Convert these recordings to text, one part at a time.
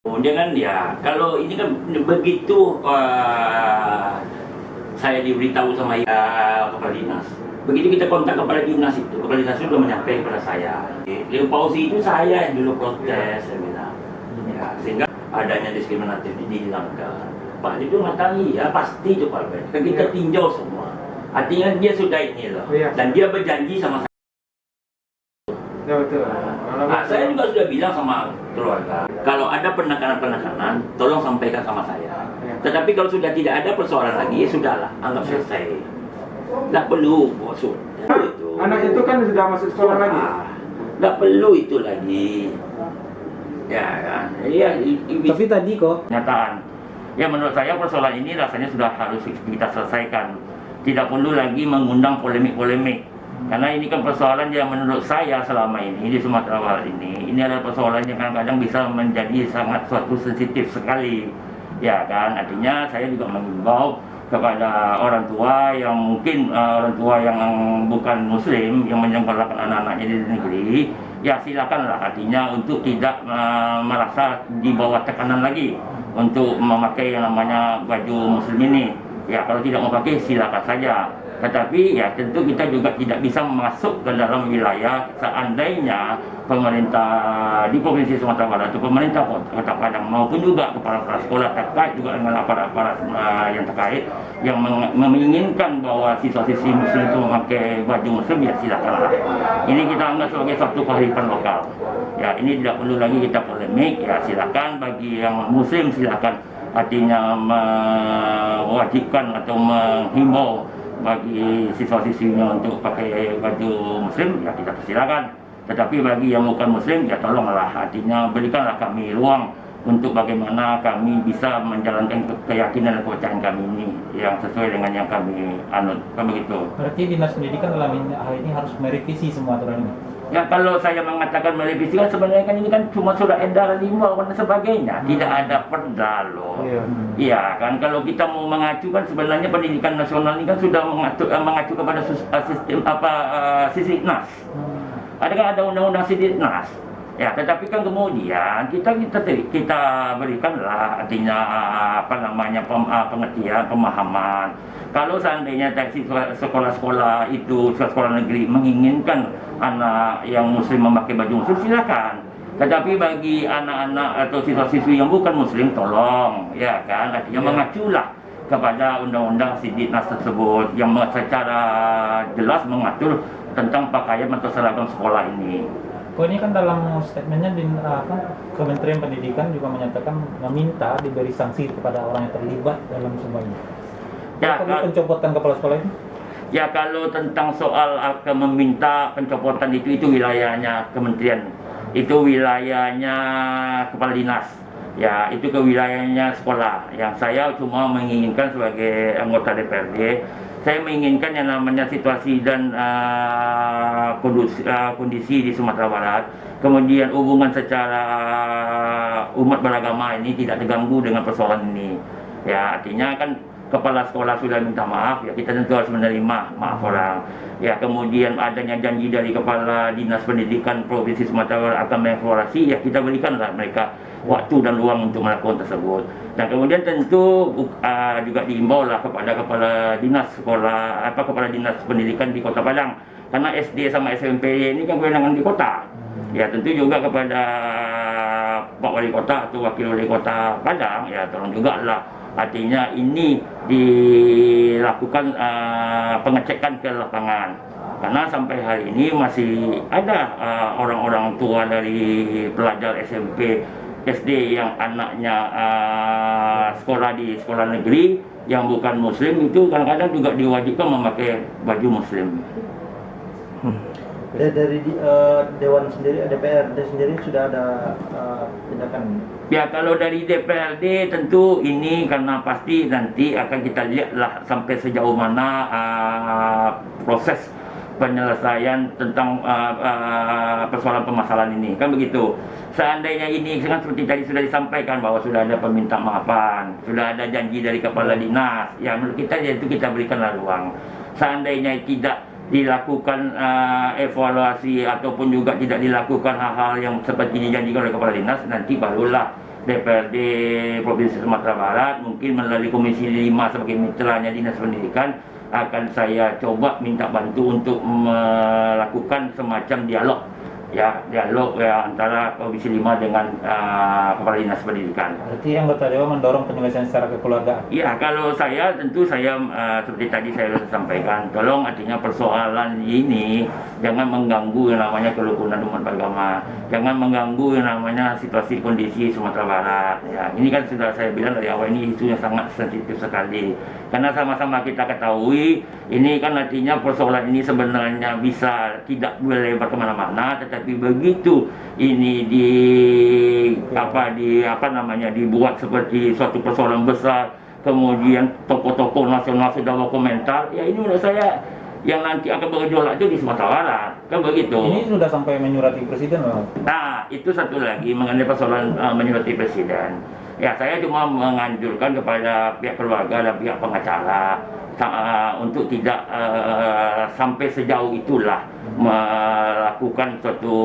Dia kan ya, kalau ini kan begitu saya diberitahu sama kepala dinas. Begitu kita kontak kepala dinas itu sudah menyampaikan kepada saya. Leo Pausi itu saya yang dulu protes, saya bilang. Ya, sehingga adanya diskriminatif dihilangkan. Pak itu mengatakan ya pasti itu Pak Ben. Kita tinjau semua. Artinya dia sudah ini loh. Dan dia berjanji sama saya. Ya betul. Saya juga sudah bilang sama keluarga, kalau ada penekanan-penekanan, tolong sampaikan sama saya. Tetapi kalau sudah tidak ada persoalan lagi, ya sudahlah, anggap selesai. Tidak perlu bosok. Anak itu kan sudah masuk sekolah lagi. Tidak perlu itu lagi. Ya kan. Iya. Tapi tadi kok Kenyataan. Ya menurut saya persoalan ini rasanya sudah harus kita selesaikan. Tidak perlu lagi mengundang polemik-polemik. Karena ini kan persoalan yang menurut saya selama ini di Sumatera Barat ini adalah persoalan yang kadang-kadang bisa menjadi sangat suatu sensitif sekali, ya kan. Artinya saya juga mengimbau kepada orang tua yang mungkin orang tua yang bukan Muslim yang menyekolahkan anak-anaknya di negeri, ya silakanlah artinya untuk tidak merasa di bawah tekanan lagi untuk memakai yang namanya baju Muslim ini. Ya kalau tidak mau pakai silakan saja. Tetapi ya tentu kita juga tidak bisa masuk ke dalam wilayah seandainya pemerintah di Provinsi Sumatera Barat atau pemerintah Kota Padang maupun juga kepala sekolah terkait juga dengan aparat-aparat yang terkait yang menginginkan bahwa siswa-siswi Muslim itu memakai baju Muslim, ya silakanlah. Ini kita anggap sebagai satu kearifan lokal. Ya ini tidak perlu lagi kita polemik. Ya silakan bagi yang Muslim silakan, artinya mewajibkan atau menghimbau bagi siswa-siswinya untuk pakai baju Muslim, ya kita persilakan. Tetapi bagi yang bukan Muslim, ya tolonglah, artinya berikanlah kami ruang untuk bagaimana kami bisa menjalankan keyakinan dan kepercayaan kami ini yang sesuai dengan yang kami anut, kan begitu. berarti Dinas Pendidikan dalam hal ini harus merevisi semua aturan ini. Ya kalau saya mengatakan merevisi kan sebenarnya kan ini kan cuma surat edaran 5 dan sebagainya, tidak ada perda loh. Iya kan, kalau kita mau mengacu kan sebenarnya pendidikan nasional ini kan sudah mengacu kepada sistem Sisdiknas. Ada kan ada undang-undang Sisdiknas. Ya, tetapi kan kemudian kita berikanlah artinya pengertian, pemahaman. Kalau seandainya dari sekolah-sekolah itu, sekolah negeri menginginkan anak yang Muslim memakai baju Muslim, silakan. Tetapi bagi anak-anak atau siswa-siswi yang bukan Muslim, tolong, ya kan, artinya mengaculah kepada undang-undang Sisdiknas tersebut yang secara jelas mengatur tentang pakaian atau seragam sekolah ini. Kok ini kan dalam statementnya Kementerian Pendidikan juga menyatakan meminta diberi sanksi kepada orang yang terlibat dalam semuanya. Ya, pencopotan kepala sekolah ini? Ya kalau tentang soal meminta pencopotan itu wilayahnya kementerian, itu wilayahnya kepala dinas. Ya itu ke wilayahnya sekolah. Yang saya cuma menginginkan sebagai anggota DPRD, saya menginginkan yang namanya situasi dan kondisi di Sumatera Barat, kemudian hubungan secara umat beragama ini tidak terganggu dengan persoalan ini. Ya artinya kan kepala sekolah sudah minta maaf, ya kita tentu harus menerima maaf orang. Ya kemudian adanya janji dari kepala dinas pendidikan Provinsi Sumatera Barat akan mengevaluasi, ya kita berikanlah mereka waktu dan ruang untuk melakukan tersebut. Dan kemudian tentu juga diimbau lah kepada kepala dinas sekolah kepala dinas pendidikan di Kota Padang, karena SD sama SMP ini kan kewenangan di kota. Ya tentu juga kepada Pak Wali Kota atau Wakil Wali Kota Padang, ya tolong juga lah, artinya ini dilakukan pengecekan ke lapangan, karena sampai hari ini masih ada orang-orang tua dari pelajar SMP SD yang anaknya sekolah di sekolah negeri yang bukan Muslim itu kadang-kadang juga diwajibkan memakai baju Muslim. Dari Dewan sendiri, DPRD sendiri sudah ada tindakan? Ya kalau dari DPRD tentu ini karena pasti nanti akan kita lihatlah sampai sejauh mana proses penyelesaian tentang persoalan permasalahan ini, kan begitu. Seandainya ini kan seperti tadi sudah disampaikan bahwa sudah ada permintaan maafan, sudah ada janji dari kepala dinas, ya menurut kita yaitu kita berikanlah ruang. Seandainya tidak dilakukan evaluasi ataupun juga tidak dilakukan hal-hal yang seperti dijanjikan oleh kepala dinas, nanti barulah DPRD Provinsi Sumatera Barat, mungkin melalui Komisi 5 sebagai mitranya Dinas Pendidikan, akan saya coba minta bantu untuk melakukan semacam dialog antara Komisi 5 dengan Kepala Dinas Pendidikan. Berarti anggota Dewan mendorong penyelesaian secara kekeluargaan. Ya, kalau saya tentu saya seperti tadi saya sudah sampaikan, tolong artinya persoalan ini jangan mengganggu yang namanya kerukunan umat beragama, jangan mengganggu yang namanya situasi kondisi Sumatera Barat. Ya, ini kan sudah saya bilang dari awal, ini isu yang sangat sensitif sekali. Karena sama-sama kita ketahui, ini kan artinya persoalan ini sebenarnya bisa tidak melebar kemana-mana, tetapi begitu ini dibuat seperti suatu persoalan besar, kemudian tokoh-tokoh nasional sudah berkomentar, ya ini menurut saya yang nanti akan bergejolak itu di Sumatera Barat, kan begitu. Ini sudah sampai menyurati presiden, Bang. Nah, itu satu lagi mengenai persoalan menyurati presiden. Ya, saya cuma menganjurkan kepada pihak keluarga dan pihak pengacara untuk tidak sampai sejauh itulah melakukan suatu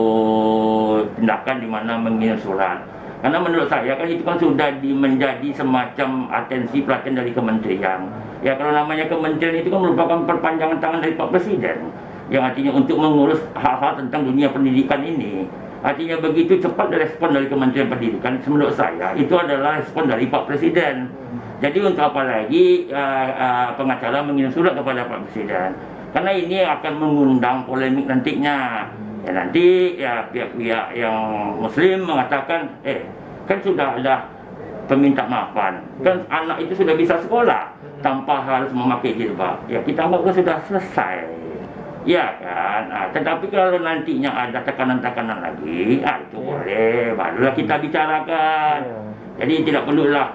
tindakan di mana mengirim surat. Karena menurut saya kan itu kan sudah menjadi semacam atensi perhatian dari kementerian. Ya, kalau namanya kementerian itu kan merupakan perpanjangan tangan dari Pak Presiden, yang artinya untuk mengurus hal-hal tentang dunia pendidikan ini. Artinya begitu cepat respon dari Kementerian Pendidikan, menurut saya itu adalah respon dari Pak Presiden. Jadi untuk apa lagi pengacara mengirim surat kepada Pak Presiden? Karena ini akan mengundang polemik nantinya. Ya, nanti ya pihak-pihak yang Muslim mengatakan, kan sudah ada peminta maafan, kan anak itu sudah bisa sekolah tanpa harus memakai jilbab. Ya, kita anggap sudah selesai. Ya kan, tetapi kalau nantinya ada tekanan-tekanan lagi, itu boleh, barulah kita bicarakan. Jadi tidak perlulah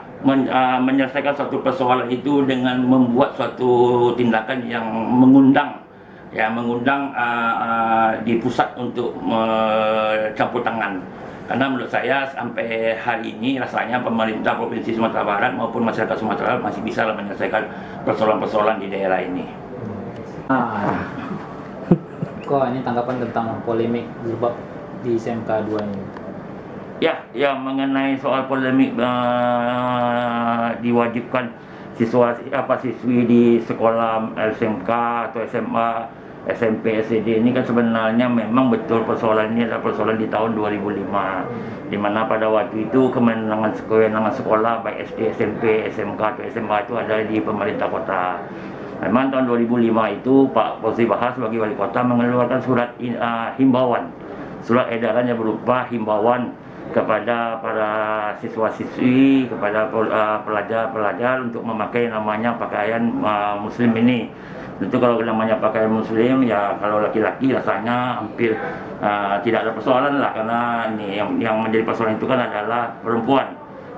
menyelesaikan suatu persoalan itu dengan membuat suatu tindakan yang mengundang di pusat untuk campur tangan. Karena menurut saya sampai hari ini rasanya pemerintah Provinsi Sumatera Barat maupun masyarakat Sumatera Barat masih bisa menyelesaikan persoalan-persoalan di daerah ini. Kok ini tanggapan tentang polemik jilbab di SMK 2 ini? Ya, mengenai soal polemik diwajibkan siswi di sekolah SMK atau SMA, SMP, SD ini kan sebenarnya memang betul persoalan ini adalah persoalan di tahun 2005, di mana pada waktu itu kewenangan sekolah baik SD, SMP, SMK atau SMA itu ada di pemerintah kota. Memang tahun 2005 itu Pak Fauzi Bahar sebagai wali kota mengeluarkan surat himbauan, surat edaran yang berupa himbauan kepada para siswa-siswi, kepada pelajar-pelajar untuk memakai namanya pakaian muslim ini. Tentu kalau namanya pakaian muslim, ya kalau laki-laki rasanya hampir tidak ada persoalan lah, karena ini yang menjadi persoalan itu kan adalah perempuan.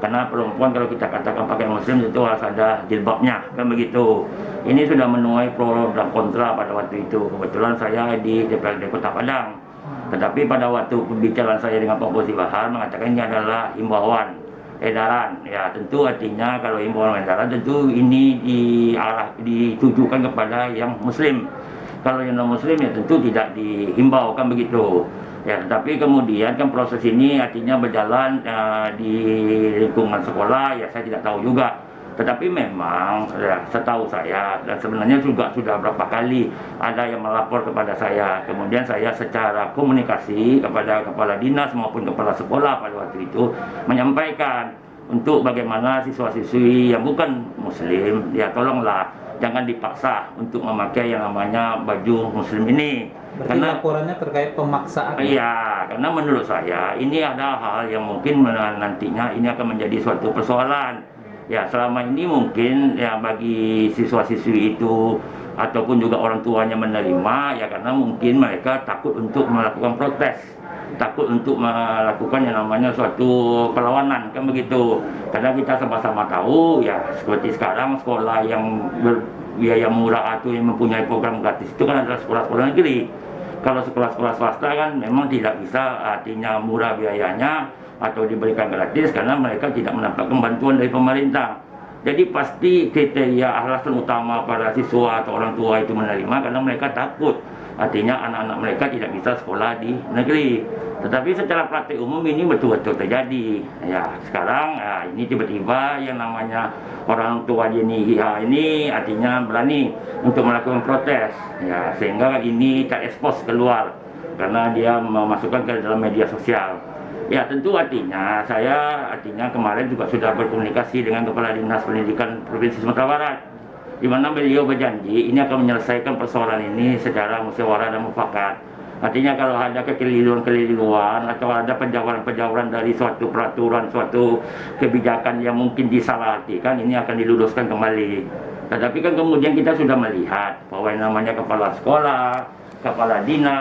Karena perempuan kalau kita katakan pakai muslim itu harus ada jilbabnya, kan begitu. Ini sudah menuai pro dan kontra pada waktu itu. Kebetulan saya di DPRD Kota Padang. Tetapi pada waktu pembicaraan saya dengan Pak Fauzi Bahar mengatakan ini adalah himbauan, edaran. Ya, tentu artinya kalau himbauan edaran tentu ini ditujukan kepada yang muslim. Kalau yang non muslim ya tentu tidak dihimbau, kan begitu. Ya, tetapi kemudian kan proses ini artinya berjalan di lingkungan sekolah, ya saya tidak tahu juga. Tetapi memang ya, setahu saya, dan sebenarnya juga sudah berapa kali ada yang melapor kepada saya. Kemudian saya secara komunikasi kepada kepala dinas maupun kepala sekolah pada waktu itu menyampaikan untuk bagaimana siswa-siswi yang bukan muslim, ya tolonglah jangan dipaksa untuk memakai yang namanya baju muslim ini. Berarti Karena laporannya terkait pemaksaan. iya, karena menurut saya ini ada hal yang mungkin nantinya ini akan menjadi suatu persoalan. Ya, selama ini mungkin ya bagi siswa-siswi itu ataupun juga orang tuanya menerima, ya karena mungkin mereka takut untuk melakukan protes, takut untuk melakukan yang namanya suatu perlawanan, kan begitu. Karena kita sama-sama tahu ya seperti sekarang sekolah yang berbiaya murah atau yang mempunyai program gratis itu kan adalah sekolah-sekolah negeri. Kalau sekolah-sekolah swasta kan memang tidak bisa artinya murah biayanya atau diberikan gratis karena mereka tidak mendapatkan bantuan dari pemerintah. Jadi pasti kriteria alasan utama para siswa atau orang tua itu menerima karena mereka takut artinya anak-anak mereka tidak bisa sekolah di negeri. Tetapi secara praktik umum ini betul-betul terjadi. Ya, sekarang ini tiba-tiba yang namanya orang tua ini artinya berani untuk melakukan protes. Ya, sehingga ini terekspos keluar karena dia memasukkan ke dalam media sosial. Ya, tentu artinya kemarin juga sudah berkomunikasi dengan Kepala Dinas Pendidikan Provinsi Sumatera Barat, di mana beliau berjanji ini akan menyelesaikan persoalan ini secara musyawarah dan mufakat. Artinya kalau ada kekeliruan atau ada penjabaran dari suatu peraturan, suatu kebijakan yang mungkin disalahartikan, ini akan diluruskan kembali. Tetapi kan kemudian kita sudah melihat bahwa yang namanya kepala sekolah, kepala dinas,